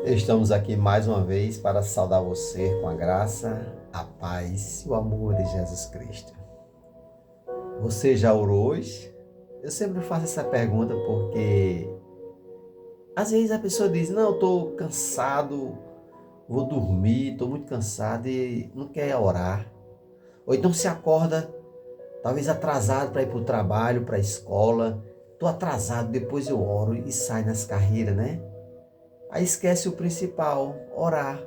Estamos aqui mais uma vez para saudar você com a graça, a paz e o amor de Jesus Cristo. Você já orou hoje? Eu sempre faço essa pergunta porque às vezes a pessoa diz, não, eu estou cansado, vou dormir, estou muito cansado e não quer orar. Ou então se acorda, talvez atrasado para ir para o trabalho, para a escola. Estou atrasado, depois eu oro e sai nas carreiras, né? Aí esquece o principal, orar.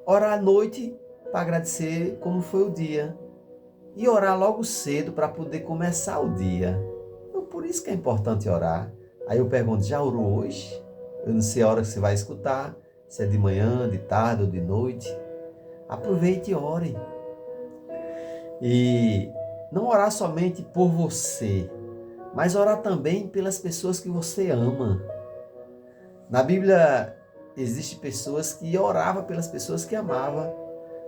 Orar à noite para agradecer como foi o dia. E orar logo cedo para poder começar o dia. Então, por isso que é importante orar. Aí eu pergunto, já orou hoje? Eu não sei a hora que você vai escutar, se é de manhã, de tarde ou de noite. Aproveite e ore. E não orar somente por você, mas orar também pelas pessoas que você ama. Na Bíblia existem pessoas que oravam pelas pessoas que amavam.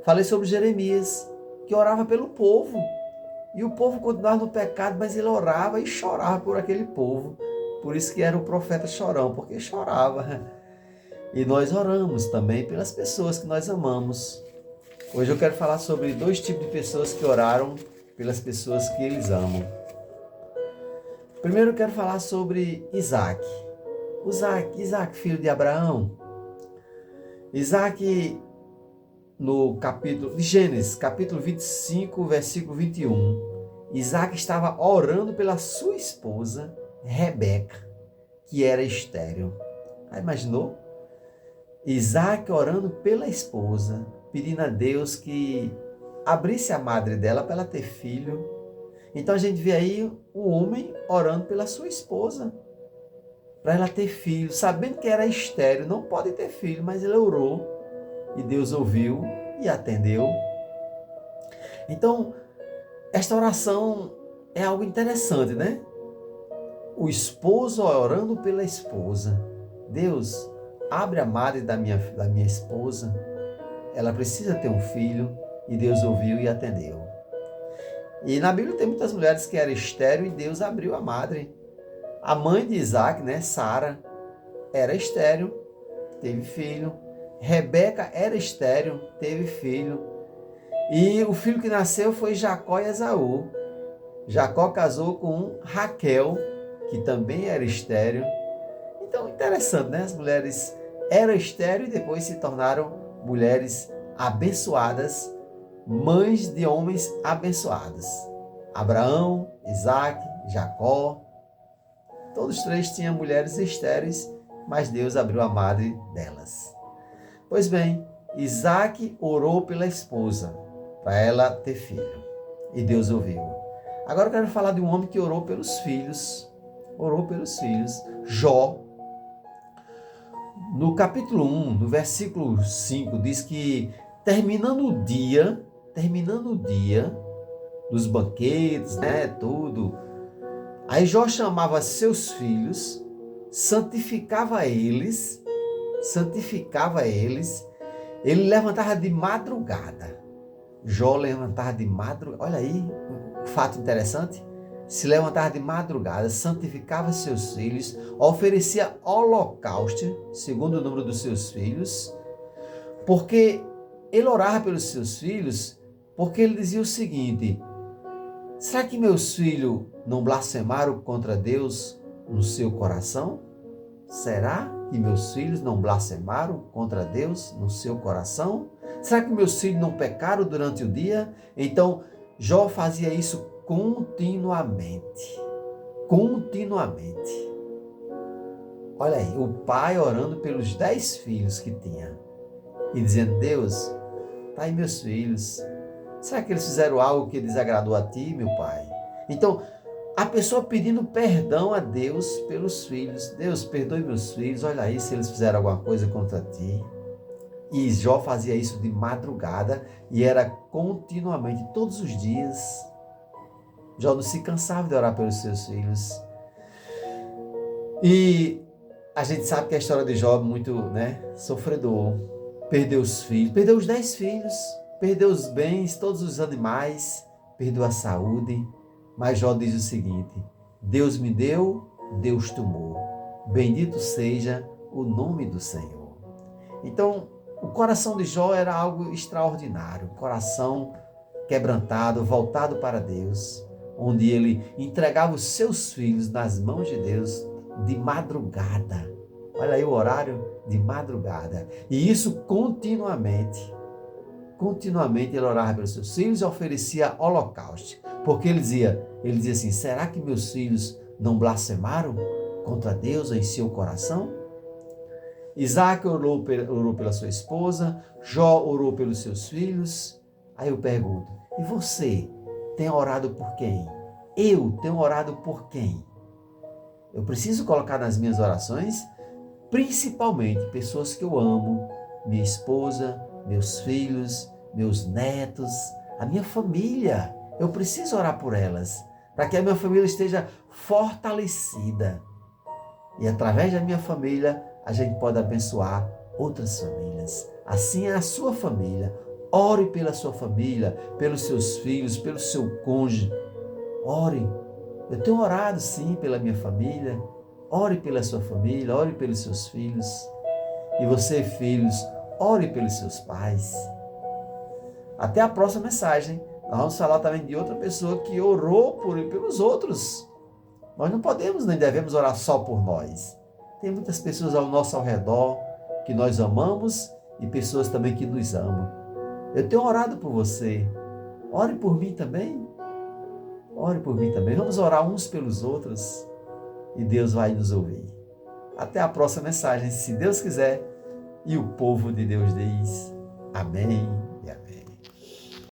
Falei sobre Jeremias, que orava pelo povo. E o povo continuava no pecado, mas ele orava e chorava por aquele povo. Por isso que era o profeta chorão, porque chorava. E nós oramos também pelas pessoas que nós amamos. Hoje eu quero falar sobre dois tipos de pessoas que oraram pelas pessoas que eles amam. Primeiro eu quero falar sobre Isaac. Isaac, filho de Abraão. Isaac, no capítulo de Gênesis, capítulo 25, versículo 21, Isaac estava orando pela sua esposa, Rebeca, que era estéril. Aí imaginou? Isaac orando pela esposa, pedindo a Deus que abrisse a madre dela para ela ter filho. Então a gente vê aí o homem orando pela sua esposa, para ela ter filho, sabendo que era estéril, não pode ter filho, mas ele orou e Deus ouviu e atendeu. Então, esta oração é algo interessante, né? O esposo orando pela esposa. Deus, abre a madre da minha esposa. Ela precisa ter um filho e Deus ouviu e atendeu. E na Bíblia tem muitas mulheres que eram estéril e Deus abriu a madre. A mãe de Isaac, né, Sara, era estéril, teve filho. Rebeca era estéril, teve filho. E o filho que nasceu foi Jacó e Esaú. Jacó casou com Raquel, que também era estéril. Então, interessante, né? As mulheres eram estéreis e depois se tornaram mulheres abençoadas, mães de homens abençoados. Abraão, Isaac, Jacó, todos três tinham mulheres estéreis, mas Deus abriu a madre delas. Pois bem, Isaac orou pela esposa, para ela ter filho, e Deus ouviu. Agora eu quero falar de um homem que orou pelos filhos. Orou pelos filhos. Jó, no capítulo 1, no versículo 5, diz que terminando o dia dos banquetes, né, tudo, aí Jó chamava seus filhos, santificava eles, ele levantava de madrugada. Jó levantava de madrugada, olha aí, um fato interessante, se levantava de madrugada, santificava seus filhos, oferecia holocausto, segundo o número dos seus filhos, porque ele orava pelos seus filhos, porque ele dizia o seguinte, será que meus filhos não blasfemaram contra Deus no seu coração? Será que meus filhos não blasfemaram contra Deus no seu coração? Será que meus filhos não pecaram durante o dia? Então, Jó fazia isso continuamente. Olha aí, o pai orando pelos 10 filhos que tinha. E dizendo, Deus, tá aí meus filhos. Será que eles fizeram algo que desagradou a ti, meu pai? Então, a pessoa pedindo perdão a Deus pelos filhos. Deus, perdoe meus filhos. Olha aí se eles fizeram alguma coisa contra ti. E Jó fazia isso de madrugada e era continuamente, todos os dias. Jó não se cansava de orar pelos seus filhos. E a gente sabe que a história de Jó é muito, né, sofredor. Perdeu os filhos, perdeu os 10 filhos, perdeu os bens, todos os animais, perdeu a saúde. Mas Jó diz o seguinte, Deus me deu, Deus tomou. Bendito seja o nome do Senhor. Então, o coração de Jó era algo extraordinário, coração quebrantado, voltado para Deus, onde ele entregava os seus filhos nas mãos de Deus de madrugada. Olha aí o horário, de madrugada. E isso continuamente. Continuamente ele orava pelos seus filhos e oferecia holocausto. Porque ele dizia assim, será que meus filhos não blasfemaram contra Deus em seu coração? Isaac orou pela sua esposa, Jó orou pelos seus filhos. Aí eu pergunto, e você tem orado por quem? Eu tenho orado por quem? Eu preciso colocar nas minhas orações, principalmente pessoas que eu amo, minha esposa, meus filhos, meus netos, a minha família. Eu preciso orar por elas, para que a minha família esteja fortalecida. E através da minha família, a gente pode abençoar outras famílias. Assim é a sua família. Ore pela sua família, pelos seus filhos, pelo seu cônjuge. Ore. Eu tenho orado sim pela minha família. Ore pela sua família, ore pelos seus filhos. E você, filhos, ore pelos seus pais. Até a próxima mensagem. Nós vamos falar também de outra pessoa que orou pelos outros. Nós não podemos nem devemos orar só por nós. Tem muitas pessoas ao nosso redor que nós amamos e pessoas também que nos amam. Eu tenho orado por você. Ore por mim também. Ore por mim também. Vamos orar uns pelos outros e Deus vai nos ouvir. Até a próxima mensagem, se Deus quiser. E o povo de Deus diz amém e amém.